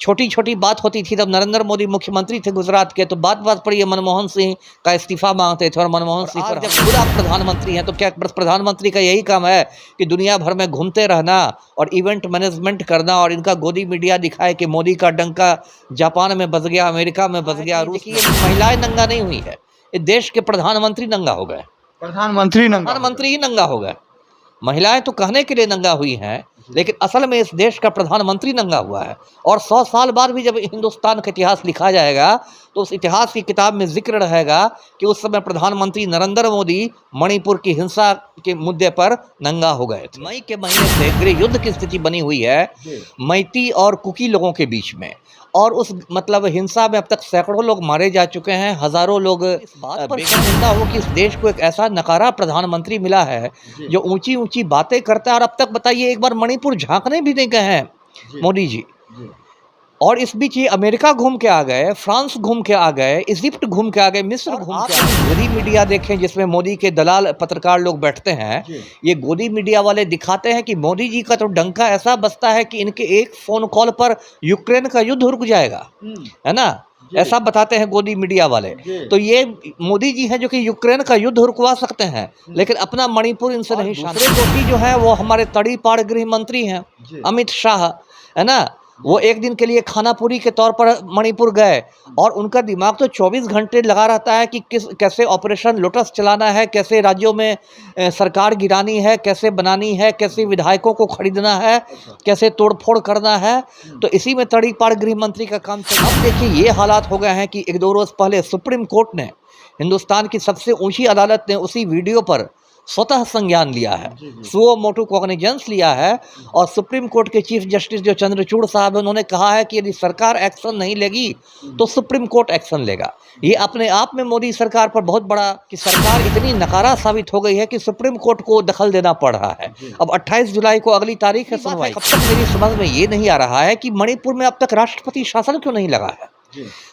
छोटी छोटी बात होती थी। तब नरेंद्र मोदी मुख्यमंत्री थे गुजरात के, तो बात बात पर ये मनमोहन सिंह का इस्तीफा मांगते थे और मनमोहन सिंह पर जब खुद आप प्रधानमंत्री हैं तो क्या प्रधानमंत्री का यही काम है कि दुनिया भर में घूमते रहना और इवेंट मैनेजमेंट करना और इनका गोदी मीडिया दिखाए कि मोदी का डंका जापान में बस गया, अमेरिका में बस गया, रूस की महिलाएं नंगा नहीं हुई है, ये देश के प्रधानमंत्री नंगा हो गए, प्रधानमंत्री ही नंगा हो गए। महिलाएं तो कहने के लिए नंगा हुई हैं, लेकिन असल में इस देश का प्रधानमंत्री नंगा हुआ है। और 100 साल बाद भी जब हिंदुस्तान का इतिहास लिखा जाएगा तो उस इतिहास की किताब में जिक्र रहेगा कि उस समय प्रधानमंत्री नरेंद्र मोदी मणिपुर की हिंसा के मुद्दे पर नंगा हो गए थे। मई के महीने से गृह युद्ध की स्थिति बनी हुई है मैती और कुकी लोगों के बीच में, और उस मतलब हिंसा में अब तक सैकड़ों लोग मारे जा चुके हैं, हजारों लोग। इस बात पर शर्मिंदा हो कि इस देश को एक ऐसा नकारा प्रधानमंत्री मिला है जो ऊंची ऊंची बातें करता है, और अब तक बताइए एक बार मणिपुर झांकने भी नहीं गए हैं मोदी जी। और इस बीच ये अमेरिका घूम के आ गए, फ्रांस घूम के आ गए, इजिप्ट घूम के आ गए, मिस्र घूम के आ गए। गोदी मीडिया देखें जिसमें मोदी के दलाल पत्रकार लोग बैठते हैं, ये गोदी मीडिया वाले दिखाते हैं कि मोदी जी का तो डंका ऐसा बजता है कि इनके एक फोन कॉल पर यूक्रेन का युद्ध रुक जाएगा, है ना, ऐसा बताते हैं गोदी मीडिया वाले। तो ये मोदी जी हैं जो कि यूक्रेन का युद्ध रुकवा सकते हैं, लेकिन अपना मणिपुर इनसे नहीं शांत। दूसरे दोषी जो है वो हमारे तड़ीपार गृह मंत्री हैं अमित शाह, है ना, वो एक दिन के लिए खानापुरी के तौर पर मणिपुर गए और उनका दिमाग तो 24 घंटे लगा रहता है कि कैसे ऑपरेशन लोटस चलाना है, कैसे राज्यों में सरकार गिरानी है, कैसे बनानी है, कैसे विधायकों को खरीदना है, कैसे तोड़फोड़ करना है। तो इसी में तड़ीपार गृह मंत्री का काम चल। अब देखिए ये हालात हो गए हैं कि 1-2 रोज पहले सुप्रीम कोर्ट ने, हिंदुस्तान की सबसे ऊंची अदालत ने उसी वीडियो पर स्वतः संज्ञान लिया है, सुओ मोटो कॉग्निजेंस लिया है। और सुप्रीम कोर्ट के चीफ जस्टिस जो चंद्रचूड़ साहब है, उन्होंने कहा है कि यदि सरकार एक्शन नहीं लेगी तो सुप्रीम कोर्ट एक्शन लेगा। ये अपने आप में मोदी सरकार पर बहुत बड़ा कि सरकार इतनी नकारा साबित हो गई है कि सुप्रीम कोर्ट को दखल देना पड़ रहा है। अब 28 जुलाई को अगली तारीख है सुनवाई। अब तक मेरी समझ में ये नहीं आ रहा है कि मणिपुर में अब तक राष्ट्रपति शासन क्यों नहीं लगा है।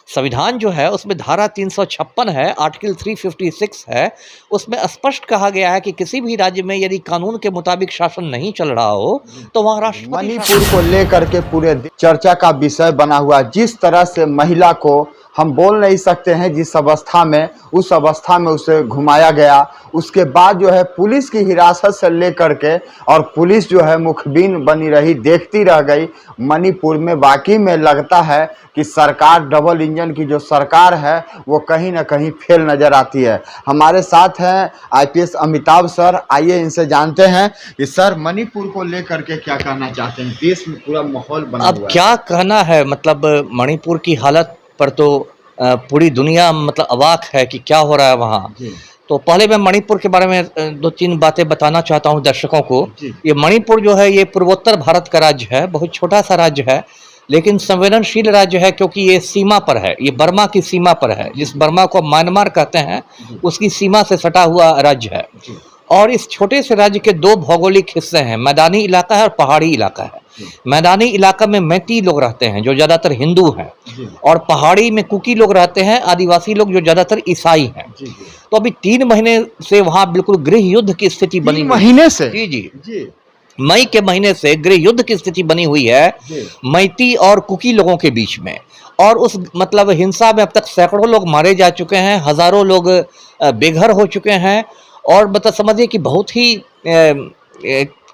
संविधान जो है उसमें धारा 356 है, आर्टिकल 356 है, उसमें स्पष्ट कहा गया है कि किसी भी राज्य में यदि कानून के मुताबिक शासन नहीं चल रहा हो तो वहाँ राष्ट्रपति। मणिपुर को लेकर के पूरे चर्चा का विषय बना हुआ, जिस तरह से महिला को हम बोल नहीं सकते हैं, जिस अवस्था में उस अवस्था में उसे घुमाया गया, उसके बाद जो है पुलिस की हिरासत से लेकर के, और पुलिस जो है मुखबिन बनी रही, देखती रह गई। मणिपुर में वाकई में लगता है कि सरकार, डबल इंजन की जो सरकार है वो कहीं ना कहीं फेल नजर आती है। हमारे साथ हैं IPS अमिताभ सर, आइए इनसे जानते हैं कि सर मणिपुर को लेकर के क्या कहना चाहते हैं। देश में पूरा माहौल बना हुआ है, अब क्या कहना है, मतलब मणिपुर की हालत पर तो पूरी दुनिया मतलब अवाक है कि क्या हो रहा है वहाँ। तो पहले मैं मणिपुर के बारे में 2-3 बातें बताना चाहता हूँ दर्शकों को। ये मणिपुर जो है ये पूर्वोत्तर भारत का राज्य है, बहुत छोटा सा राज्य है, लेकिन संवेदनशील राज्य है क्योंकि ये सीमा पर है, ये बर्मा की सीमा पर है, जिस बर्मा को म्यांमार कहते हैं उसकी सीमा से सटा हुआ राज्य है। और इस छोटे से राज्य के 2 भौगोलिक हिस्से हैं, मैदानी इलाका है और पहाड़ी इलाका है। मैदानी इलाका में मैती लोग रहते हैं जो ज़्यादातर हिंदू हैं, और पहाड़ी में कुकी लोग रहते हैं, आदिवासी लोग जो ज़्यादातर ईसाई हैं। तो अभी 3 महीने से वहाँ बिल्कुल गृह युद्ध की स्थिति बनी। महीने से? जी, मई के महीने से गृह युद्ध की स्थिति बनी हुई है मैती और कुकी लोगों के बीच में। और उस मतलब हिंसा में अब तक सैकड़ों लोग मारे जा चुके हैं, हजारों लोग बेघर हो चुके हैं, और मतलब समझिए कि बहुत ही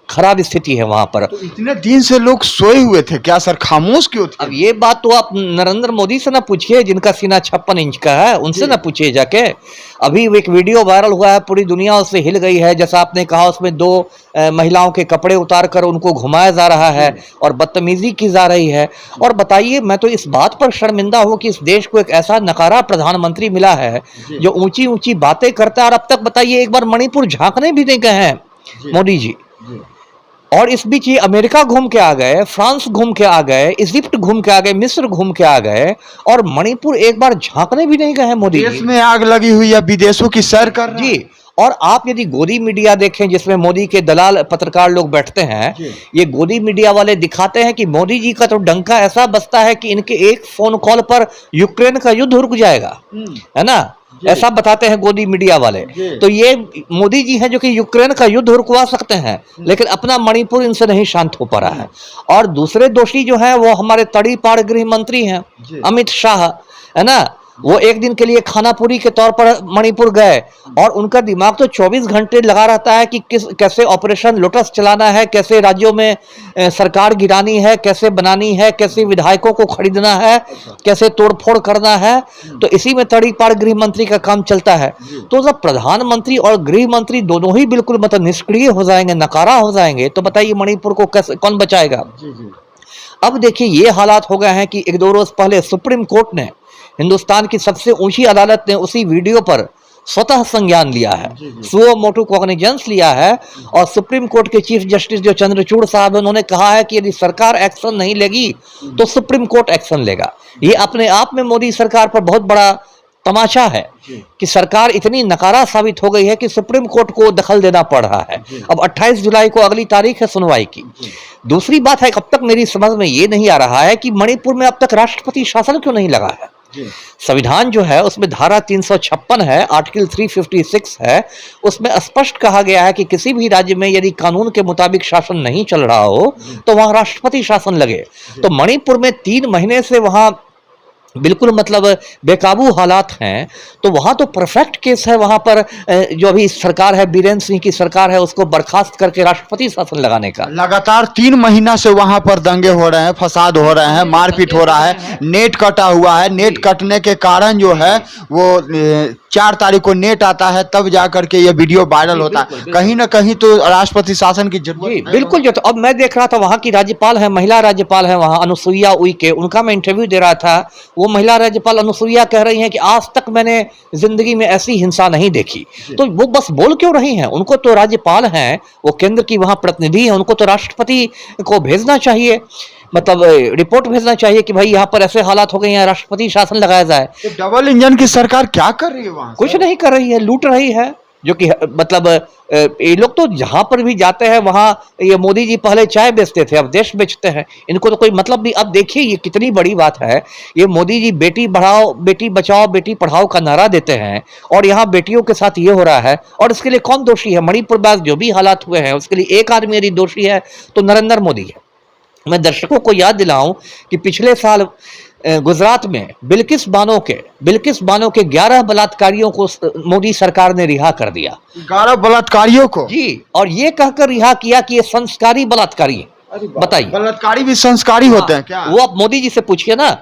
खराब स्थिति है वहां पर। तो इतने दिन से लोग सोए हुए थे क्या सर, खामोश क्यों थे? अब ये बात तो आप नरेंद्र मोदी से ना पूछिए, जिनका सीना 56 इंच का है, उनसे ना पूछिए जाके। अभी एक वीडियो वायरल हुआ है, पूरी दुनिया उससे हिल गई है, जैसा आपने कहा, उसमें 2 महिलाओं के कपड़े उतार कर उनको घुमाया जा रहा है और बदतमीजी की जा रही है। और बताइए, मैं तो इस बात पर शर्मिंदा हूँ कि इस देश को एक ऐसा नकारा प्रधानमंत्री मिला है जो ऊंची ऊंची बातें करता है, और अब तक बताइए एक बार मणिपुर झांकने भी नहीं गए हैं मोदी जी। और इस बीच ये अमेरिका घूम के आ गए, फ्रांस घूम के आ गए, इजिप्ट घूम के आ गए, मिस्र घूम के आ गए, और मणिपुर एक बार झांकने भी नहीं गए हैं मोदी जी। देश में आग लगी हुई है, विदेशों की सैर कर रहे हैं। जी, और आप यदि गोदी मीडिया देखें जिसमें मोदी के दलाल पत्रकार लोग बैठते हैं, ये गोदी मीडिया वाले दिखाते हैं कि मोदी जी का तो डंका ऐसा बजता है कि इनके एक फोन कॉल पर यूक्रेन का युद्ध रुक जाएगा, है ना, ऐसा बताते हैं गोदी मीडिया वाले। तो ये मोदी जी हैं जो कि यूक्रेन का युद्ध रुकवा सकते हैं, लेकिन अपना मणिपुर इनसे नहीं शांत हो पा रहा है। और दूसरे दोषी जो है वो हमारे तड़ीपार गृह मंत्री हैं अमित शाह, है ना। वो एक दिन के लिए खानापुरी के तौर पर मणिपुर गए और उनका दिमाग तो 24 घंटे लगा रहता है कि कैसे ऑपरेशन लोटस चलाना है, कैसे राज्यों में सरकार गिरानी है, कैसे बनानी है, कैसे विधायकों को खरीदना है, कैसे तोड़फोड़ करना है। तो इसी में तड़ीपार गृह मंत्री का काम चलता है। तो जब प्रधानमंत्री और गृह मंत्री दोनों ही बिल्कुल मतलब निष्क्रिय हो जाएंगे, नकारा हो जाएंगे, तो बताइए मणिपुर को कैसे कौन बचाएगा। अब देखिए ये हालात हो गए हैं कि एक दो रोज पहले सुप्रीम कोर्ट ने, हिंदुस्तान की सबसे ऊंची अदालत ने उसी वीडियो पर स्वतः संज्ञान लिया है, सुओ मोटो कॉग्निजेंस लिया है। और सुप्रीम कोर्ट के चीफ जस्टिस जो चंद्रचूड़ साहब, उन्होंने कहा है कि यदि सरकार एक्शन नहीं लेगी तो सुप्रीम कोर्ट एक्शन लेगा। ये अपने आप में मोदी सरकार पर बहुत बड़ा तमाचा है कि सरकार इतनी नकारा साबित हो गई है कि सुप्रीम कोर्ट को दखल देना पड़ रहा है। अब 28 जुलाई को अगली तारीख है सुनवाई की। दूसरी बात है, अब तक मेरी समझ में ये नहीं आ रहा है कि मणिपुर में अब तक राष्ट्रपति शासन क्यों नहीं लगा है। संविधान जो है उसमें धारा 356 है, आर्टिकल 356 है, उसमें स्पष्ट कहा गया है कि किसी भी राज्य में यदि कानून के मुताबिक शासन नहीं चल रहा हो तो वहां राष्ट्रपति शासन लगे। तो मणिपुर में 3 महीने से वहां बिल्कुल मतलब बेकाबू हालात हैं। तो वहां तो परफेक्ट केस है, वहां पर जो अभी सरकार है, बीरेन्द्र सिंह की सरकार है, उसको बर्खास्त करके राष्ट्रपति शासन लगाने का। लगातार 3 महीना से वहां पर दंगे हो रहे हैं, फसाद हो रहे हैं, मारपीट हो रहा है, नेट कटा हुआ है। नेट कटने के कारण जो है वो 4 तारीख को नेट आता है, तब जाकर के ये वीडियो वायरल होता है। कहीं ना कहीं तो राष्ट्रपति शासन की जरूरत है। बिल्कुल। जो तो अब मैं देख रहा था वहां की राज्यपाल है, महिला राज्यपाल है वहां, अनुसुईया उइके, उनका मैं इंटरव्यू दे रहा था। वो महिला राज्यपाल अनुसुईया कह रही हैं कि आज तक मैंने जिंदगी में ऐसी हिंसा नहीं देखी। तो वो बस बोल क्यों रही हैं? उनको तो राज्यपाल हैं, वो केंद्र की वहां प्रतिनिधि हैं, उनको तो राष्ट्रपति को भेजना चाहिए, मतलब रिपोर्ट भेजना चाहिए कि भाई यहाँ पर ऐसे हालात हो गए हैं, राष्ट्रपति शासन लगाया जाए। तो डबल इंजन की सरकार क्या कर रही है वहां? कुछ नहीं कर रही है, लूट रही है। जो कि मतलब ये लोग तो जहां पर भी जाते हैं वहां, ये मोदी जी पहले चाय बेचते थे, अब देश बेचते हैं, इनको तो कोई मतलब नहीं। अब देखिए ये कितनी बड़ी बात है, ये मोदी जी बेटी बढ़ाओ, बेटी बचाओ, बेटी पढ़ाओ का नारा देते हैं और यहाँ बेटियों के साथ ये हो रहा है। और इसके लिए कौन दोषी है? मणिपुर में जो भी हालात हुए हैं उसके लिए एक आदमी यदि दोषी है तो नरेंद्र मोदी है। मैं दर्शकों को याद दिलाऊं कि पिछले साल गुजरात में बिल्किस बानो के 11 बलात्कारियों को मोदी सरकार ने रिहा कर दिया। 11 बलात्कारियों को? जी, और ये कहकर रिहा किया कि ये संस्कारी बलात्कारी है। बताइए, बलात्कारी भी संस्कारी होते हैं क्या? वो आप मोदी जी से पूछिए ना।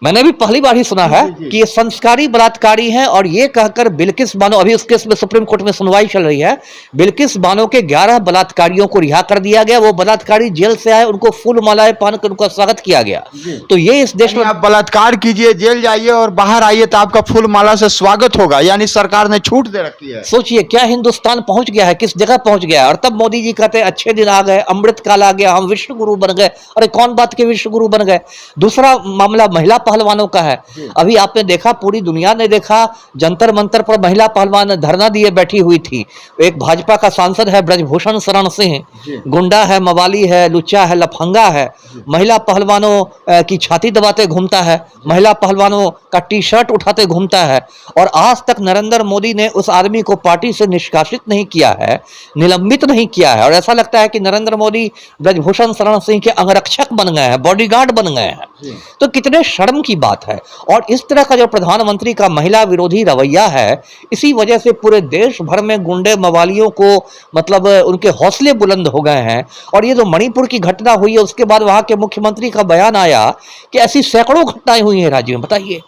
मैंने भी पहली बार ही सुना है कि ये संस्कारी बलात्कारी हैं। और ये कहकर बिल्किस बानो, अभी उस केस में सुप्रीम कोर्ट में सुनवाई चल रही है, बिल्किस बानो के 11 बलात्कारियों को रिहा कर दिया गया। वो बलात्कारी जेल से आए, उनको फूल मालाएं पहनकर उनका स्वागत किया गया। तो ये इस देश में आप बलात्कार कीजिए, जेल जाइए और बाहर आइए तो आपका फूल माला से स्वागत होगा, यानी सरकार ने छूट दे रखी है। सोचिए क्या हिंदुस्तान पहुंच गया है, किस जगह पहुंच गया है। और तब मोदी जी कहते हैं अच्छे दिन आ गए, अमृत काल आ गया, हम विश्व गुरु बन गए। अरे कौन बात के विश्व गुरु बन गए? दूसरा मामला महिला पहलवानों का है। अभी आपने देखा, पूरी दुनिया ने देखा, जंतर मंतर पर महिला पहलवान धरना दिए बैठी हुई थी। एक भाजपा का सांसद है ब्रजभूषण शरण सिंह, गुंडा है, मवाली है, लुच्चा है, लफंगा है, महिला पहलवानों की छाती दबाते घूमता है, महिला पहलवानों का टी शर्ट उठाते घूमता है। और आज तक नरेंद्र मोदी ने उस आदमी को पार्टी से निष्कासित नहीं किया है, निलंबित नहीं किया है। और ऐसा लगता है कि नरेंद्र मोदी ब्रजभूषण शरण सिंह के अंगरक्षक बन गए हैं, बॉडीगार्ड बन गए हैं। तो कितने शर्म की बात है। और इस तरह का जो प्रधानमंत्री का महिला विरोधी रवैया है, इसी वजह से पूरे देश भर में गुंडे मवालियों को मतलब उनके हौसले बुलंद हो गए हैं। और ये जो मणिपुर की घटना हुई है उसके बाद वहां के मुख्यमंत्री का बयान आया कि ऐसी सैकड़ों घटनाएं हुई हैं राज्य में। बताइए,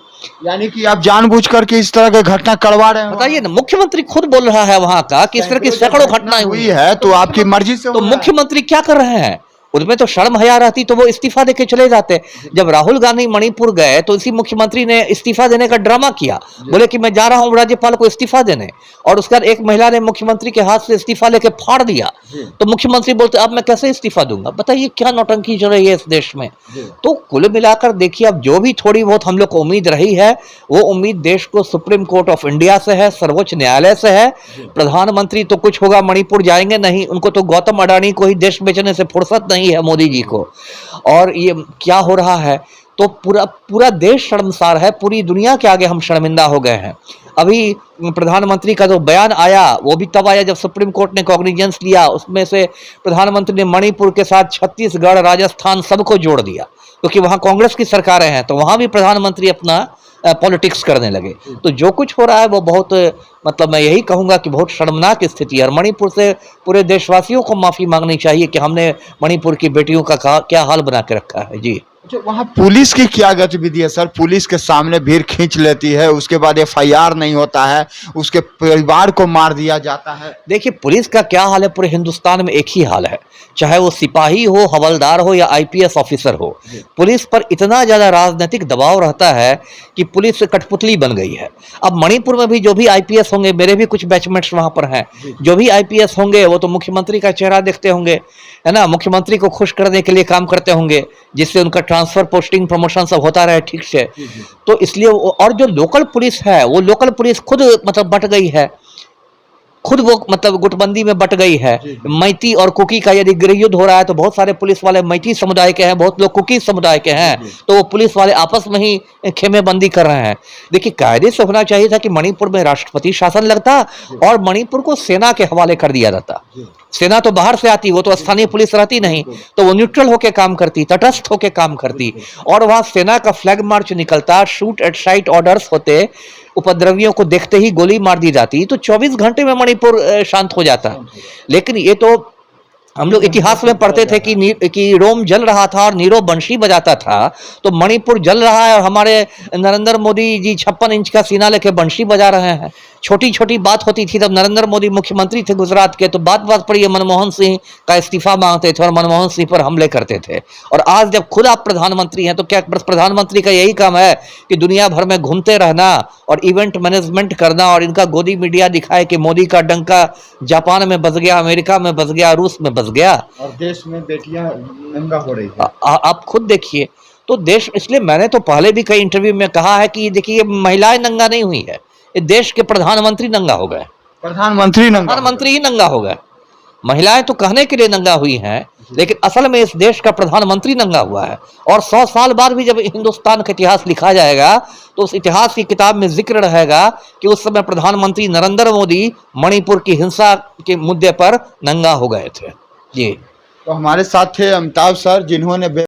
यानी कि आप जानबूझ करके इस तरह के घटना करवा रहे हैं? बताइए ना, मुख्यमंत्री खुद बोल रहा है वहां का कि इस तरह की सैकड़ों घटनाएं हुई है, तो आपकी मर्जी से। तो मुख्यमंत्री क्या कर रहे हैं? उनमें तो शर्म हया रहती तो वो इस्तीफा देके चले जाते। जब राहुल गांधी मणिपुर गए तो इसी मुख्यमंत्री ने इस्तीफा देने का ड्रामा किया, बोले कि मैं जा रहा हूं राज्यपाल को इस्तीफा देने। और उसके बाद एक महिला ने मुख्यमंत्री के हाथ से इस्तीफा लेके फाड़ दिया। तो मुख्यमंत्री बोलते अब मैं कैसे इस्तीफा दूंगा? बताइए क्या नौटंकी चल रही है इस देश में। तो कुल मिलाकर देखिए, अब जो भी थोड़ी बहुत हम लोग को उम्मीद रही है, वो उम्मीद देश को सुप्रीम कोर्ट ऑफ इंडिया से है, सर्वोच्च न्यायालय से है। प्रधानमंत्री तो कुछ होगा, मणिपुर जाएंगे नहीं, उनको तो गौतम अडानी को ही देश बेचने से फुर्सत नहीं है मोदी जी को। और ये क्या हो रहा है, तो पूरा पूरा देश शर्मसार है, पूरी दुनिया के आगे हम शर्मिंदा हो गए हैं। अभी प्रधानमंत्री का जो बयान आया वो भी तब आया जब सुप्रीम कोर्ट ने कॉग्निजेंस लिया। उसमें से प्रधानमंत्री ने मणिपुर के साथ छत्तीसगढ़, राजस्थान सबको जोड़ दिया, क्योंकि वहां कांग्रेस की सरकारें हैं, तो वहां भी प्रधानमंत्री अपना पॉलिटिक्स करने लगे। तो जो कुछ हो रहा है वो बहुत, मतलब मैं यही कहूंगा कि बहुत शर्मनाक स्थिति है। और मणिपुर से पूरे देशवासियों को माफी मांगनी चाहिए कि हमने मणिपुर की बेटियों का क्या हाल बना के रखा है। जी, अच्छा, वहाँ पुलिस की क्या गतिविधि है सर? पुलिस के सामने भीड़ खींच लेती है, उसके बाद FIR नहीं होता है, उसके परिवार को मार दिया जाता है। देखिए पुलिस का क्या हाल है, पूरे हिंदुस्तान में एक ही हाल है, चाहे वो सिपाही हो, हवलदार हो या IPS ऑफिसर हो। पुलिस पर इतना ज्यादा राजनीतिक दबाव रहता है कि पुलिस कठपुतली बन गई है। अब मणिपुर में भी जो भी IPS होंगे, मेरे भी कुछ बैचमेट्स वहां पर हैं, जो भी IPS होंगे वो तो मुख्यमंत्री का चेहरा देखते होंगे, है ना, मुख्यमंत्री को खुश करने के लिए काम करते होंगे, जिससे उनका ट्रांसफर, पोस्टिंग, प्रमोशन सब होता रहे ठीक से। तो इसलिए और जो लोकल पुलिस है वो लोकल पुलिस खुद मतलब बट गई है, खुद वो मतलब गुटबंदी में बट गई है। मैती और कुकी का यदि गृह युद्ध हो रहा है तो बहुत सारे पुलिस वाले मैती समुदाय के हैं, बहुत लोग कुकी समुदाय के हैं, तो वो पुलिस वाले आपस में ही खेमेबंदी कर रहे हैं। देखिए कायदे से होना चाहिए था कि मणिपुर में राष्ट्रपति शासन लगता और मणिपुर को सेना के हवाले कर दिया जाता। सेना तो बाहर से आती, वो तो स्थानीय पुलिस रहती नहीं, तो वो न्यूट्रल होके काम करती, तटस्थ होके काम करती, और वहां सेना का फ्लैग मार्च निकलता, शूट एट साइट ऑर्डर्स होते, उपद्रवियों को देखते ही गोली मार दी जाती, तो 24 घंटे में मणिपुर शांत हो जाता। लेकिन ये तो हम लोग इतिहास में पढ़ते थे कि रोम जल रहा था और नीरो बंशी बजाता था, तो मणिपुर जल रहा है और हमारे नरेंद्र मोदी जी 56 इंच का सीना लेके बंशी बजा रहे हैं। छोटी छोटी बात होती थी तब नरेंद्र मोदी मुख्यमंत्री थे गुजरात के, तो बात बात पर ये मनमोहन सिंह का इस्तीफा मांगते थे और मनमोहन सिंह पर हमले करते थे। और आज जब खुद आप प्रधानमंत्री हैं तो क्या प्रधानमंत्री का यही काम है कि दुनिया भर में घूमते रहना और इवेंट मैनेजमेंट करना और इनका गोदी मीडिया दिखाए कि मोदी का डंका जापान में बस गया, अमेरिका में बस गया, रूस में बस गया और देश में बेटियां नंगा हो रही है। आप खुद देखिए तो देश, इसलिए मैंने तो पहले भी कई इंटरव्यू में कहा है कि देखिए महिलाएं नंगा नहीं हुई है, ये देश के प्रधानमंत्री नंगा हो गए, प्रधानमंत्री ही नंगा हो गए। महिलाएं तो कहने के लिए नंगा हुई हैं, लेकिन असल में इस देश का प्रधानमंत्री नंगा हुआ है। और 100 साल बाद भी जब हिंदुस्तान का इतिहास लिखा जाएगा तो उस इतिहास की किताब में जिक्र रहेगा कि उस समय प्रधानमंत्री नरेंद्र मोदी मणिपुर की हिंसा के मुद्दे पर नंगा हो गए थे। जी, तो हमारे साथ थे अमिताभ सर, जिन्होंने